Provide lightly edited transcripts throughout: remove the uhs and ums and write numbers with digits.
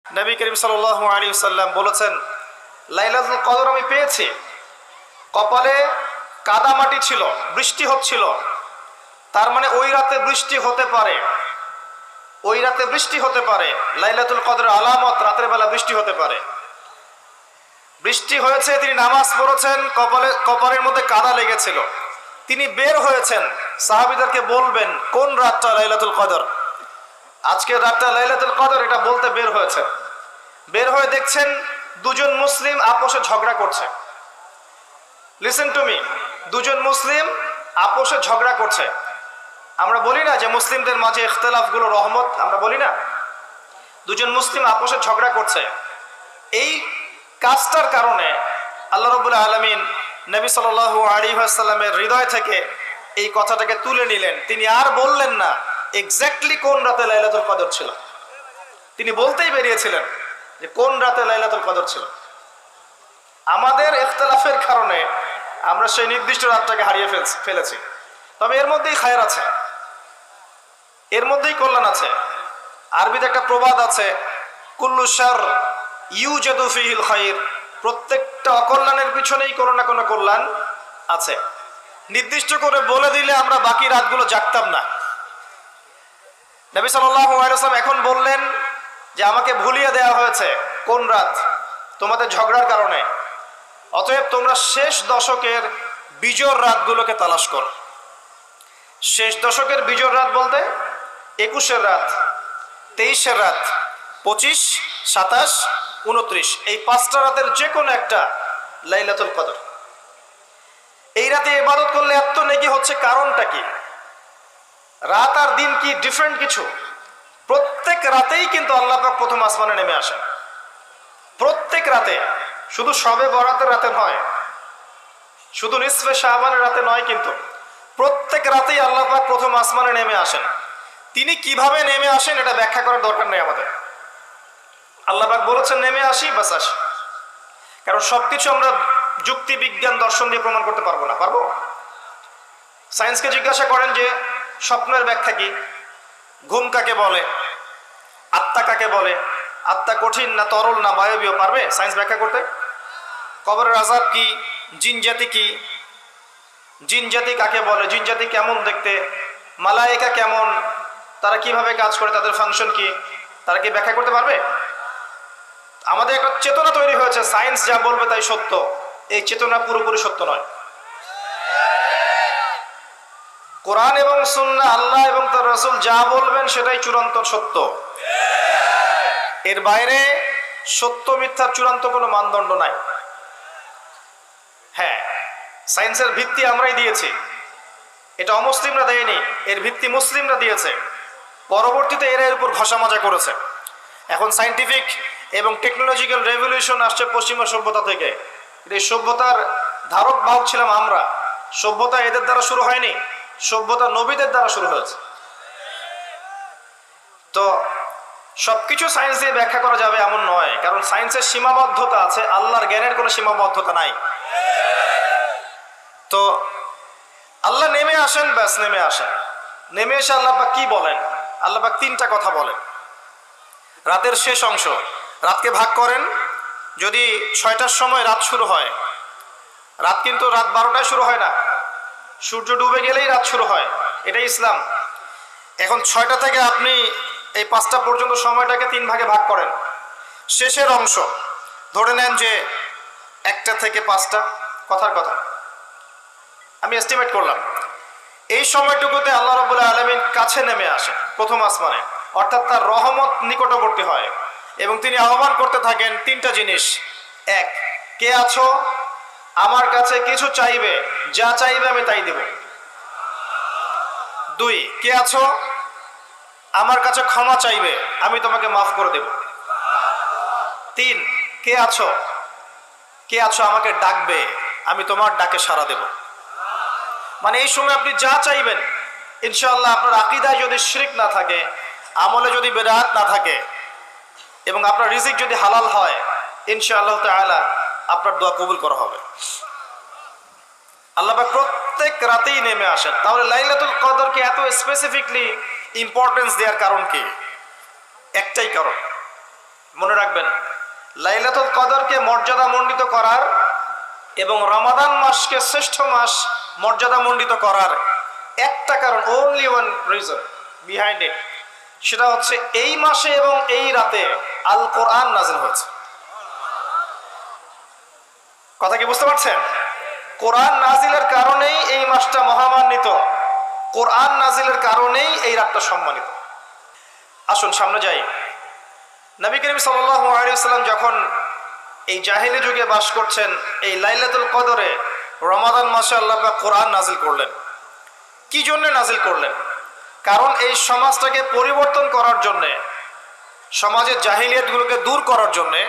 নবী করিম সাল্লাল্লাহু আলাইহি ওয়াসাল্লাম বলেছেন, লাইলাতুল কদর আমি পেয়েছি, কপালে কাদামাটি ছিল, বৃষ্টি হচ্ছিল। তার মানে ওই রাতে বৃষ্টি হতে পারে, ওই রাতে বৃষ্টি হতে পারে। লাইলাতুল কদরের আলামত, রাতের বেলা বৃষ্টি হতে পারে। বৃষ্টি হয়েছে, তিনি নামাজ পড়েছেন, কপালের মধ্যে কাদা লেগেছিল। তিনি বের হয়েছেন, সাহাবীদেরকে বলবেন কোন রাতটা লাইলাতুল কদর, আজকের রাতটা লাইলাতুল কদর, এটা বলতে বের হয়েছে। বের হয়ে দেখছেন দুজন মুসলিম আপোষে ঝগড়া করছে। লিসেন টু মি, দুজন মুসলিম আপোষে ঝগড়া করছে। আমরা বলি না যে মুসলিমদের মাঝে ইখতিলাফগুলো রহমত, আমরা বলি না? দুজন মুসলিম আপোষে ঝগড়া করছে। এই কাজটার কারণে আল্লাহ রাব্বুল আলামিন নবী সাল্লাল্লাহু আলাইহি ওয়াসাল্লামের হৃদয় থেকে এই কথাটাকে তুলে নিলেন। তিনি আর বললেন না এক্স্যাক্টলি কোন রাতে লাইলাতুল কদর ছিল, তিনি বলতেই বেরিয়েছিলেন যে কোন রাতে লাইলাতুল কদর ছিল। আমাদের ইখতিলাফের কারণে আমরা সেই নির্দিষ্ট রাতটাকে হারিয়ে ফেলেছি। তবে এর মধ্যেই খায়ের আছে, এর মধ্যেই কল্যাণ আছে। আরবিতে একটা প্রবাদ আছে, কুল্লু শার ইউজাদু ফিহিল খায়র, প্রত্যেকটা অকল্যাণের পিছনেই কোনো না কোনো কল্যাণ আছে। নির্দিষ্ট করে বলে দিলে আমরা বাকি রাতগুলো জাগতাম না। নবী সাল্লাল্লাহু আলাইহি ওয়াসাল্লাম এখন বললেন যে আমাকে ভুলিয়ে দেওয়া হয়েছে কোন রাত, তোমাদের ঝগড়ার কারণে। অতএব তোমরা শেষ দশকের বিজোড় রাতগুলোকে তালাশ করো। শেষ দশকের বিজোড় রাত বলতে 21-এর রাত, 23-এর রাত, 25, 27, 29, এই 5টা রাতের যে কোনো একটা লাইলাতুল কদর। এই রাতে ইবাদত করলে এত নেকি হচ্ছে, কারণটা কি? রাত আর দিন কি ডিফারেন্ট কিছু? প্রত্যেক রাতেই কিন্তু আল্লাহ পাক প্রথম আসমানে নেমে আসেন, প্রত্যেক রাতে, শুধু শবে বরাতের রাতে নয়, শুধু নিসফে শাবানের রাতে নয়, কিন্তু প্রত্যেক রাতেই আল্লাহ পাক প্রথম আসমানে নেমে আসেন। তিনি কিভাবে নেমে আসেন এটা ব্যাখ্যা করার দরকার নেই আমাদের। আল্লাহ পাক বলেছেন নেমে আসি, বাস আসি। কারণ সবকিছু আমরা যুক্তি, বিজ্ঞান, দর্শন দিয়ে প্রমাণ করতে পারবো না। পারবো? সায়েন্সকে জিজ্ঞাসা করেন যে স্বপ্নের ব্যাখ্যা কি, ঘুম কাকে বলে, আত্মা কাকে বলে, আত্মা কঠিন না তরল না বায়বীয়, পারবে সায়েন্স ব্যাখ্যা করতে? কবরের আযাব কি, জিন জাতি কি, জিন জাতি কাকে বলে, জিন জাতি কেমন দেখতে, মালায়েকা কেমন, তারা কিভাবে কাজ করে, তাদের ফাংশন কি, তারা কি ব্যাখ্যা করতে পারবে? আমাদের একটা চেতনা তৈরি হয়েছে, সায়েন্স যা বলবে তাই সত্য। এই চেতনা পুরোপুরি সত্য নয়। কোরআন এবং সুন্নাহ, আল্লাহ এবং তার রাসূল যা বলবেন সেটাই চূড়ান্ত সত্য। এর বাইরে সত্য মিথ্যার চূড়ান্ত কোনো মানদণ্ড নাই। হ্যাঁ, সায়েন্সের ভিত্তি আমরাই দিয়েছি, এটা অমুসলিমরা দেয়নি, এর ভিত্তি মুসলিমরা দিয়েছে। পরবর্তীতে এরা এর উপর ঘষা মাজা করেছে। এখন সায়েন্টিফিক এবং টেকনোলজিক্যাল রেভলিউশন আসছে পশ্চিমা সভ্যতা থেকে। এই সভ্যতার ধারক বাহক ছিলাম আমরা। সভ্যতা এদের দ্বারা শুরু হয়নি, সভ্যতা নবীদের দ্বারা শুরু হয়েছে। তো সবকিছু সায়েন্স দিয়ে ব্যাখ্যা করা যাবে এমন নয়, কারণ সায়েন্সের সীমাবদ্ধতা আছে, আল্লাহর জ্ঞানের কোনো সীমাবদ্ধতা নাই। তো আল্লাহ নেমে আসেন, ব্যাস নেমে আসেন। নেমে এসে আল্লাহ পাক কি বলেন? আল্লাহ পাক 3টা কথা বলেন। রাতের শেষ অংশ, রাতকে ভাগ করেন। যদি 6টার সময় রাত শুরু হয়, রাত কিন্তু রাত 12টায় শুরু হয় না, সূর্য ডুবে গেলেই রাত শুরু হয়, এটাই ইসলাম। এখন 6টা থেকে আপনি এই 5টা পর্যন্ত সময়টাকে 3 ভাগে ভাগ করেন। শেষের অংশ ধরে নেন যে 1টা থেকে 5টা, কথার কথা আমি এস্টিমেট করলাম, এই সময়টুকুতে আল্লাহ রাব্বুল আলামিন কাছে নেমে আসেন প্রথম আসমানে, অর্থাৎ তার রহমত নিকটবর্তী হয় এবং তিনি আহ্বান করতে থাকেন 3টা জিনিস। 1, কে আছো আমার কাছে কিছু চাইবে, যা চাইবে আমি তাই দেব। 2, কে আছো আমার কাছে ক্ষমা চাইবে, আমি তোমাকে মাফ করে দেব। 3, কে আছো, কে আছো আমাকে ডাকবে, আমি তোমার ডাকে সাড়া দেব। মানে এই সময় আপনি যা চাইবেন ইনশাআল্লাহ, আপনার আকীদায় যদি শিরক না থাকে, আমলে যদি বেদাত না থাকে এবং আপনার রিজিক যদি হালাল হয়, ইনশাআল্লাহ তাআলা আপনার দোয়া কবুল করা হবে। আল্লাহ পাক প্রত্যেক রাতেই নেমে আসেন। তাহলে লাইলাতুল কদরকে এত স্পেসিফিকলি ইম্পর্টেন্স দেওয়ার কারণ কি? একটাই কারণ, মনে রাখবেন, লাইলাতুল কদরকে মর্যাদামণ্ডিত করার এবং রমাদান মাসকে শ্রেষ্ঠ মাস মর্যাদামণ্ডিত করার একটা কারণ, only one reason behind it, সেটা হচ্ছে এই মাসে এবং এই রাতে আল কোরআন নাজিল হয়েছে। কথা কি বুঝতে পারছেন? কোরআন নাজিলের কারণেই এই মাসটা মহামান্বিত, কোরআন নাজিলের কারণেই এই রাতটা সম্মানিত। আসুন সামনে যাই। নবী করিম সাল্লাল্লাহু আলাইহি ওয়াসাল্লাম যখন এই জাহিলি যুগে বাস করছেন, এই লাইলাতুল কদরে রমাদান মাসে আল্লাহ পাক কোরআন নাজিল করলেন। কি জন্য নাজিল করলেন? কারণ এই সমাজটাকে পরিবর্তন করার জন্যে, সমাজের জাহিলিয়াতগুলোকে দূর করার জন্যে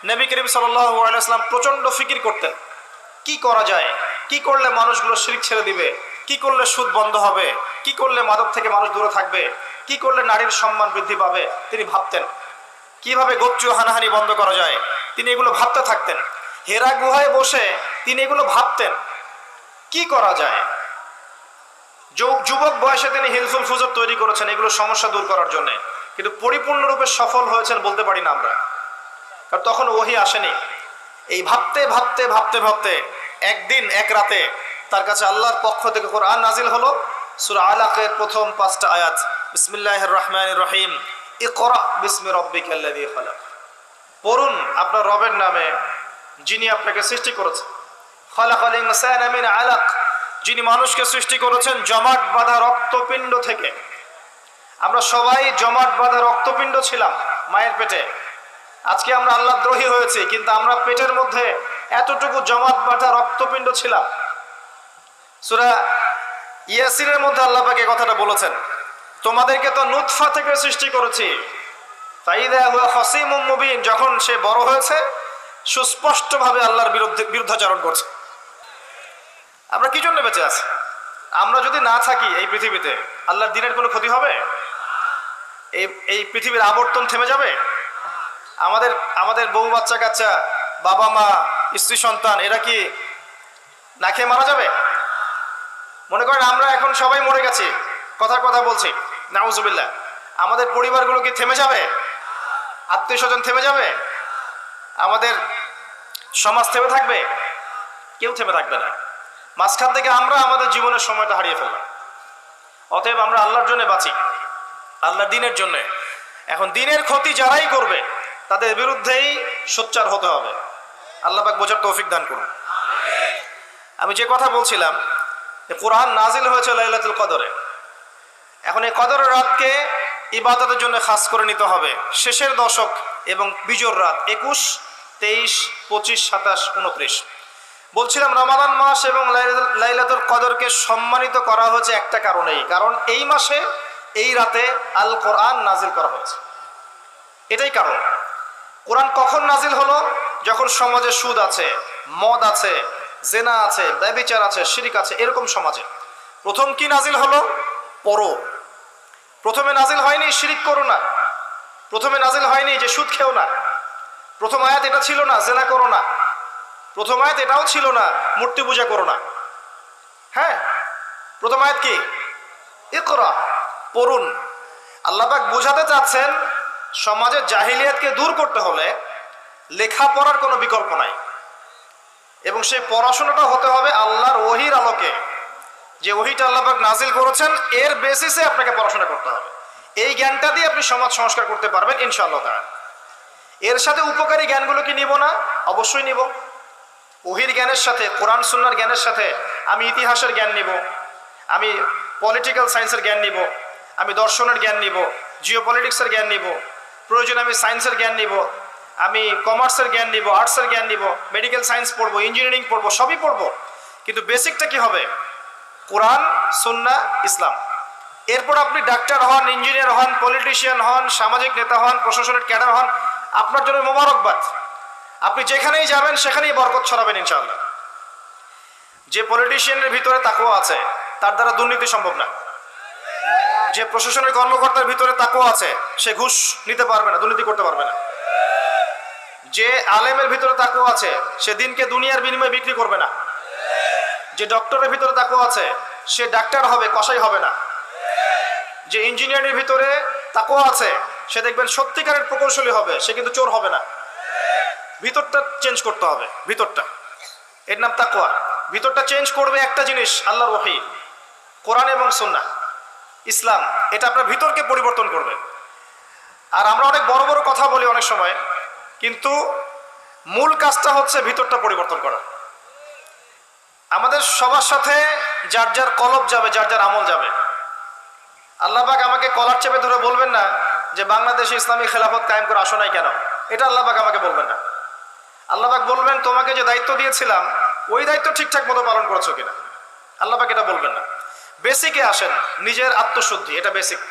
নবী করিম সাল্লাল্লাহু আলাইহি ওয়াসাল্লাম প্রচণ্ড ফিকির করতেন। কি করা যায়, কি করলে মানুষগুলো শিরক ছেড়ে দিবে, কি করলে সুদ বন্ধ হবে, কি করলে মাদক থেকে মানুষ দূরে থাকবে, কি করলে নারীর সম্মান বৃদ্ধি পাবে। তিনি ভাবতেন কিভাবে গোত্রীয় হানাহানি বন্ধ করা যায়, তিনি এগুলো ভাবতে থাকতেন। হেরা গুহায় বসে তিনি এগুলো ভাবতেন কি করা যায়। যুবক বয়সে তিনি হিলফুল ফুজর তৈরি করেছেন এগুলো সমস্যা দূর করার জন্য, কিন্তু পরিপূর্ণরূপে সফল হয়েছেন বলতে পারি না আমরা, কারণ তখন ওহী আসেনি। এই ভাবতে ভাবতে ভাবতে ভাবতে একদিন এক রাতে তার কাছে আল্লাহর পক্ষ থেকে কোরআন নাজিল হলো। সূরা আলাকের প্রথম 5টা আয়াত, বিসমিল্লাহির রহমানির রহিম, ইকরা বিসমি রাব্বিকাল্লাযী খালাক। পড়ুন আপনার রবের নামে যিনি আপনাকে সৃষ্টি করেছেন। খালাকাল ইনসানা মিন আলাক, যিনি মানুষকে সৃষ্টি করেছেন জমাট বাঁধা রক্তপিণ্ড থেকে। আমরা সবাই জমাট বাঁধা রক্তপিণ্ড ছিলাম মায়ের পেটে। আজকে আমরা আল্লাহদ্রোহী হয়েছি, কিন্তু আমরা পেটের মধ্যে এতটুকু জমাট বাঁধা রক্তপিণ্ড ছিলাম। সূরা ইয়াসিনের মধ্যে আল্লাহ পাক এই কথাটা বলেছেন, তোমাদেরকে তো নুতফা থেকে সৃষ্টি করেছি, ফাইদা হুয়া খাসীমুম মুবিন, যখন সে বড় হয়েছে সুস্পষ্টভাবে আল্লাহর বিরুদ্ধাচরণ করছে। আমরা কি জন্য বেঁচে আছি? আমরা যদি না থাকি এই পৃথিবীতে, আল্লাহর দ্বীনের কোনো ক্ষতি হবে? এই পৃথিবীর আবর্তন থেমে যাবে? আমাদের বউ বাচ্চা কাচ্চা, বাবা মা, স্ত্রী সন্তান, এরা কি না খেয়ে মারা যাবে? মনে করেন আমরা এখন সবাই মরে গেছি, কথার কথা বলছি, নাউজুবিল্লাহ, আমাদের পরিবারগুলো কি থেমে যাবে? আত্মীয় স্বজন থেমে যাবে? আমাদের সমাজ থেমে থাকবে? কেউ থেমে থাকবে না। মাঝখান থেকে আমরা আমাদের জীবনের সময়টা হারিয়ে ফেললাম। অতএব আমরা আল্লাহর জন্য বাঁচি, আল্লাহর দ্বীনের জন্য। এখন দ্বীনের ক্ষতি যারাই করবে তাদের বিরুদ্ধেই সোচ্চার হতে হবে। আল্লাহ পাক বোঝার তৌফিক দান করুন। আমি যে কথা বলছিলাম, কোরআন নাজিল হয়েছে লাইলাতুল কদরে। এখন এই কদরের রাতকে ইবাদতের জন্য খাস করে নিতে হবে। শেষের দশক এবং বিজোর রাত 21, 23, 25, 27, 29। বলছিলাম রমাদান মাস এবং লাইলাতুল কদরকে সম্মানিত করা হয়েছে একটা কারণেই, কারণ এই মাসে এই রাতে আল কোরআন নাজিল করা হয়েছে। এটাই কারণ। কোরআন কখন নাজিল হলো? যখন সমাজে সুদ আছে, মদ আছে, জেনা আছে, ব্যভিচার আছে, শিরিক আছে, এরকম সমাজে প্রথম কি নাজিল হলো? পড়ো। প্রথমে নাজিল হয়নি শিরিক করো না, প্রথমে নাজিল হয়নি যে সুদ খেও না, প্রথম আয়াত এটা ছিল না জেনা করো না, প্রথম আয়াত এটাও ছিল না মূর্তি পূজা করো না। হ্যাঁ, প্রথম আয়াত কি? ইকরা, পড়ুন। আল্লাহ পাক বোঝাতে চাচ্ছেন সমাজের জাহিলিয়াতকে দূর করতে হলে লেখাপড়ার কোনো বিকল্প নাই, এবং সেই পড়াশোনাটা হতে হবে আল্লাহর ওহীর আলোকে। যে ওহীটা আল্লাহ পাক নাজিল করেছেন এর বেসিসে আপনাকে পড়াশোনা করতে হবে। এই জ্ঞানটা দিয়ে আপনি সমাজ সংস্কার করতে পারবেন ইনশাআল্লাহ তাআলা। এর সাথে উপকারী জ্ঞানগুলো কি নিব না? অবশ্যই নিব। ওহীর জ্ঞানের সাথে, কোরআন সুন্নাহর জ্ঞানের সাথে আমি ইতিহাসের জ্ঞান নিব, আমি পলিটিক্যাল সায়েন্সের জ্ঞান নিব, আমি দর্শনের জ্ঞান নিব, জিওপলিটিক্সের জ্ঞান নিব, প্রয়োজনে আমি সায়েন্সের জ্ঞান নিব, আমি কমার্সের জ্ঞান নিব, আর্টসের জ্ঞান নিব, মেডিকেল সায়েন্স পড়বো, ইঞ্জিনিয়ারিং পড়বো, সবই পড়বো, কিন্তু বেসিকটা কি হবে? কোরআন, সুন্নাহ, ইসলাম। এরপর আপনি ডাক্তার হন, ইঞ্জিনিয়ার হন, পলিটিশিয়ান হন, সামাজিক নেতা হন, প্রশাসনের ক্যাডার হন, আপনার জন্য মোবারকবাদ। আপনি যেখানেই যাবেন সেখানেই বরকত ছড়াবেন ইনশাআল্লাহ। যে পলিটিশিয়ানের ভিতরে তাকওয়া আছে তার দ্বারা দুর্নীতি সম্ভব না। যে প্রশাসনের কর্মকর্তার ভিতরে তাকওয়া আছে সে ঘুষ নিতে পারবে না, দুর্নীতি করতে পারবে না। যে আলেমের ভিতরে তাকওয়া আছে সে দিনকে দুনিয়ার বিনিময়ে বিক্রি করবে না। যে ডক্টরের ভিতরে তাকওয়া আছে সে ডাক্তার হবে, কসাই হবে না। যে ইঞ্জিনিয়ারের ভিতরে তাকওয়া আছে সে দেখবেন সত্যিকারের প্রকৌশলী হবে, সে কিন্তু চোর হবে না। ভিতরটা চেঞ্জ করতে হবে, ভিতরটা, এর নাম তাকওয়া। ভিতরটা চেঞ্জ করবে একটা জিনিস, আল্লাহর ওহী, কোরআন এবং সুন্নাহ, ইসলাম, এটা আপনার ভিতরকে পরিবর্তন করবে। আর আমরা অনেক বড় বড় কথা বলি অনেক সময়, কিন্তু মূল কাজটা হচ্ছে ভিতরটা পরিবর্তন করা। আমাদের সবার সাথে যার যার কলব যাবে, যার যার আমল যাবে। আল্লাহ পাক আমাকে কলার চেপে ধরে বলবেন না যে বাংলাদেশে ইসলামী খেলাফত কায়েম করে আসো নাই কেন, এটা আল্লাহ পাক আমাকে বলবেন না। আল্লাহ পাক বলবেন তোমাকে যে দায়িত্ব দিয়েছিলাম ওই দায়িত্ব ঠিকঠাক মতো পালন করেছো কিনা, আল্লাহ পাক এটা বলবেন না। বেসিকে আসেন, নিজের আত্মশুদ্ধি, এটা বেসিক।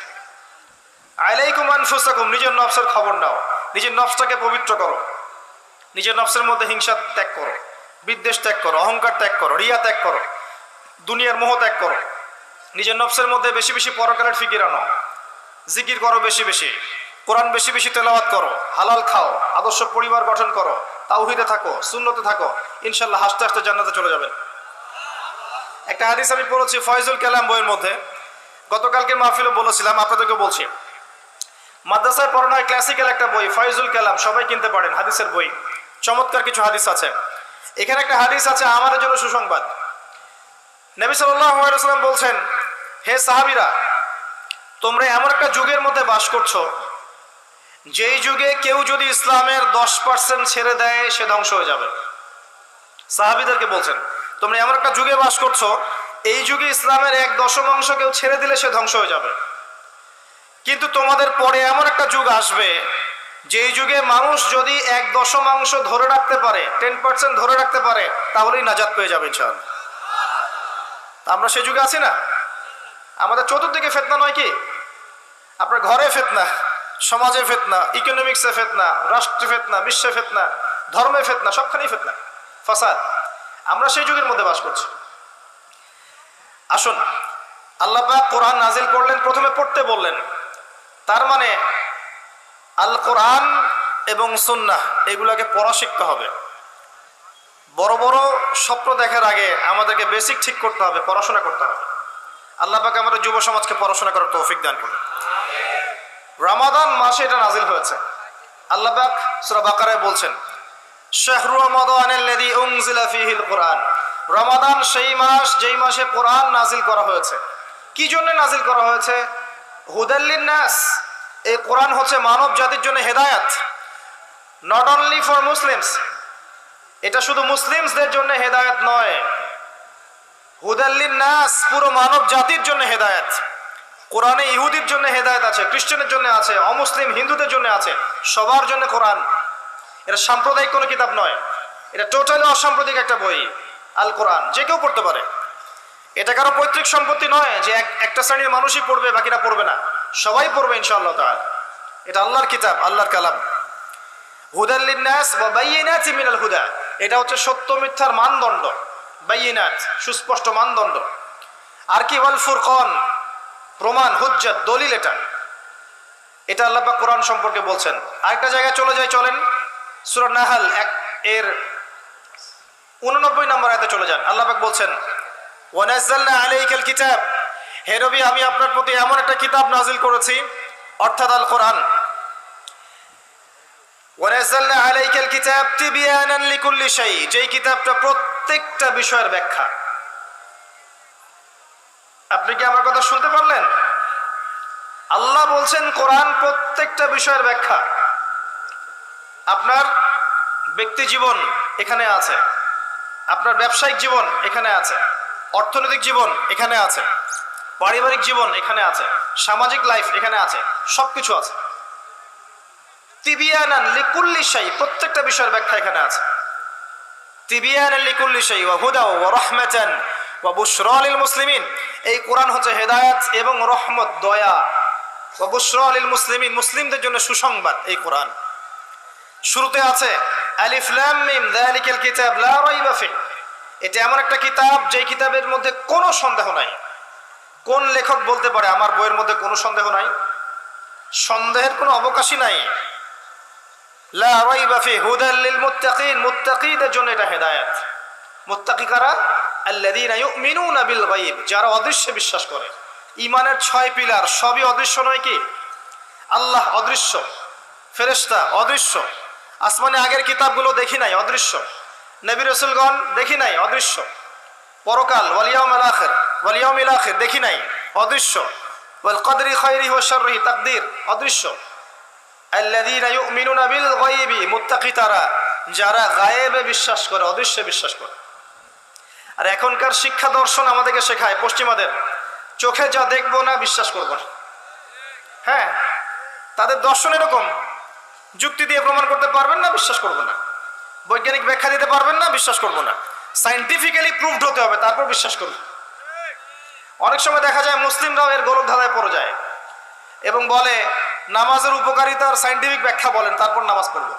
আলাইকুম আনফুসাকুম, নিজের নফসের খবর নাও, নিজের নফসটাকে পবিত্র করো, নিজের নফসের মধ্যে হিংসা ত্যাগ করো, বিদ্বেষ ত্যাগ করো, অহংকার ত্যাগ করো, রিয়া ত্যাগ করো, দুনিয়ার মোহ ত্যাগ করো। নিজের নফসের মধ্যে বেশি বেশি পরকালের ফিকির আনো, জিকির করো বেশি বেশি, কোরআন বেশি বেশি তেলাওয়াত করো, হালাল খাও, আদর্শ পরিবার গঠন করো, তাওহীদে থাকো, সুন্নতে থাকো, ইনশাআল্লাহ হাসতে হাসতে জান্নাতে চলে যাবেন। একটা হাদিস আমি পড়েছি ফয়জুল কালাম বইয়ের মধ্যে, গতকালকে মাহফিলে বলেছিলাম, আপনাদেরকে বলছি। মাদ্রাসায় পড়ানো হয় ক্লাসিক্যাল একটা বই ফয়জুল কালাম, সবাই কিনতে পারেন, হাদিসের বই, চমৎকার কিছু হাদিস আছে। এখানে একটা হাদিস আছে আমাদের জন্য সুসংবাদ। নবী সাল্লাল্লাহু আলাইহি ওয়াসাল্লাম বলছেন, হে সাহাবীরা, তোমরা এমন একটা যুগের মধ্যে বাস করছো যেই যুগে কেউ যদি ইসলামের 10% ছেড়ে দেয় সে ধ্বংস হয়ে যাবে। সাহাবীদেরকে বলছেন তোমরা এমন একটা যুগে বাস করছো, এই যুগে ইসলামের 1/10 কেউ ছেড়ে দিলে সে ধ্বংস হয়ে যাবে। কিন্তু তোমাদের পরে এমন একটা যুগ আসবে যেই যুগে মানুষ যদি 1/10 ধরে রাখতে পারে, 10% ধরে রাখতে পারে, তাহলেই নাজাত পেয়ে যাবে ইনশাআল্লাহ। আমরা সেই যুগে আছি না? আমাদের চতুর্দিকে ফিতনা নয় কি? আপনার ঘরে ফিতনা, সমাজে ফিতনা, ইকোনমিক্সে ফিতনা, রাষ্ট্রে ফিতনা, বিশ্বে ফিতনা, ধর্মে ফিতনা, সবখানেই ফিতনা, ফাসাদ। আমরা সেই যুগের মধ্যে বাস করছি। আসুন, আল্লাহ পাক কোরআন নাজিল করলেন, প্রথমে পড়তে বললেন। তার মানে আল কোরআন এবং সুন্নাহ এগুলোকে পড়া শিখতে হবে। বড় বড় স্বপ্ন দেখার আগে আমাদেরকে বেসিক ঠিক করতে হবে, পড়াশোনা করতে হবে। আল্লাহ পাক আমাদের যুব সমাজকে পড়াশোনা করার তৌফিক দান করুন। রমাদান মাসে এটা নাজিল হয়েছে। আল্লাহ পাক সূরা বাকারায় বলছেন, শাহরু রমাদানাল্লাযী উনজিলা ফীহিল কুরআন, রমাদান সেই মাস যেই মাসে কোরআন নাজিল করা হয়েছে। কি জন্য নাজিল করা হয়েছে? হুদাল লিন-নাস, এই কোরআন হচ্ছে মানব জাতির জন্য হেদায়েত, নট অনলি ফর মুসলিমস। এটা শুধু মুসলিমসদের জন্য হেদায়েত নয়, হুদাল লিন-নাস, পুরো মানব জাতির জন্য হেদায়েত। কোরআনে ইহুদির জন্য হেদায়েত আছে, খ্রিস্টানের জন্য আছে, অমুসলিম হিন্দুদের জন্য আছে, সবার জন্য কোরআন। এটা সাম্প্রদায়িক কোনো কিতাব নয়, এটা টোটালি অসাম্প্রদায়িক একটা বই। আল কোরআন যে কেউ পড়তে পারে। এটা কারো পৈতৃক সম্পত্তি নয় যে একটা শ্রেণীর মানুষই পড়বে বাকিরা পড়বে না, সবাই পড়বে ইনশাআল্লাহ তাআলা। এটা আল্লাহর কিতাব, আল্লাহর কালাম। হুদাল লিন-নাস ওয়া বায়্যিনাতিন মিনাল হুদা, এটা হচ্ছে সত্য মিথ্যার মানদণ্ড, বায়্যিনাত সুস্পষ্ট মানদণ্ড। আর কি ওয়াল ফুরকান, প্রমাণ, হুজ্জাত, দলিল। এটা আল্লাহ পাক কোরআন সম্পর্কে বলছেন। আরেকটা জায়গায় চলে যাই, চলেন সূরা নাহল এর 89 নম্বর আয়াতে চলে যান। আল্লাহ পাক বলছেন, ওয়া নাযালনা আলাইকাল কিতাব, হে নবী আমি আপনার প্রতি এমন একটা কিতাব নাজিল করেছি, অর্থাৎ আল কোরআন। ওয়া নাযালনা আলাইকাল কিতাব তিবয়ানান লিকুল্লি শাই, যেই কিতাবটা প্রত্যেকটা বিষয়ের ব্যাখ্যা। আপনি কি আমার কথা শুনতে পারলেন? আল্লাহ বলছেন কোরআন প্রত্যেকটা বিষয়ের ব্যাখ্যা। আপনার ব্যক্তি জীবন এখানে আছে, আপনার ব্যবসায়িক জীবন এখানে আছে, অর্থনৈতিক জীবন এখানে আছে, পারিবারিক জীবন এখানে আছে, সামাজিক লাইফ এখানে আছে, সবকিছু আছে। তিবিয়ানান লিকুল্লি শাই, প্রত্যেকটা বিষয়ের ব্যাখ্যা এখানে আছে। তিবিয়ানান লিকুল্লি শাই ওয়া হুদা ওয়া রাহমাতান ওয়া বুশরা লিল মুসলিমিন, এই কোরআন হচ্ছে হেদায়েত এবং রহমত, দয়া। ওয়া বুশরা লিল মুসলিমিন, মুসলিমদের জন্য সুসংবাদ এই কোরআন। শুরুতে আছে আলিফ লাম মিম যালিকাল কিতাব লা রাইবা ফি, এটা এমন একটা কিতাব যেই কিতাবের মধ্যে কোনো সন্দেহ নাই। কোন লেখক বলতে পারে আমার বইয়ের মধ্যে কোনো সন্দেহ নাই? সন্দেহের কোনো অবকাশই নাই। লা রাইবা ফি হুদাল লিল মুত্তাকিন, মুত্তাকিদের জন্য এটা হেদায়েত। মুত্তাকি কারা? আল্লাযীনা ইউমিনুনা বিল গায়ব, যারা অদৃশ্যে বিশ্বাস করে। ঈমানের 6 পিলার সবই অদৃশ্য নয় কি? আল্লাহ অদৃশ্য, ফেরেশতা অদৃশ্য, আসমানে আগের কিতাবগুলো দেখি নাই, অদৃশ্য, নবী রাসূলগণ দেখি নাই, অদৃশ্য, পরকাল ওয়াল ইয়াউমিল আখির, ওয়াল ইয়াউমিল আখির দেখি নাই, অদৃশ্য, ওয়াল কদরি খায়রিহি ওয়া শাররিহি তাকদীর অদৃশ্য। আল্লাযীনা ইউমিনুনা বিল গায়বি, মুত্তাকি তারা যারা গায়েবে বিশ্বাস করে, অদৃশ্যে বিশ্বাস করে। আর এখনকার শিক্ষা দর্শন আমাদেরকে শেখায় পশ্চিমাদের, চোখে যা দেখবো না বিশ্বাস করবো না। হ্যাঁ, তাদের দর্শন এরকম, যুক্তি দিয়ে প্রমাণ করতে পারবেন না, বিশ্বাস করবো না, বৈজ্ঞানিক ব্যাখ্যা দিতে পারবেন না, বিশ্বাস করবো না, সাইন্টিফিক্যালি প্রুভড হতে হবে তারপর বিশ্বাস করব। অনেক সময় দেখা যায় মুসলিমরাও এর গোলক ধাঁধায় পড়ে যায় এবং বলে নামাজের উপকারিতার সাইন্টিফিক ব্যাখ্যা বলেন তারপর নামাজ পড়বো।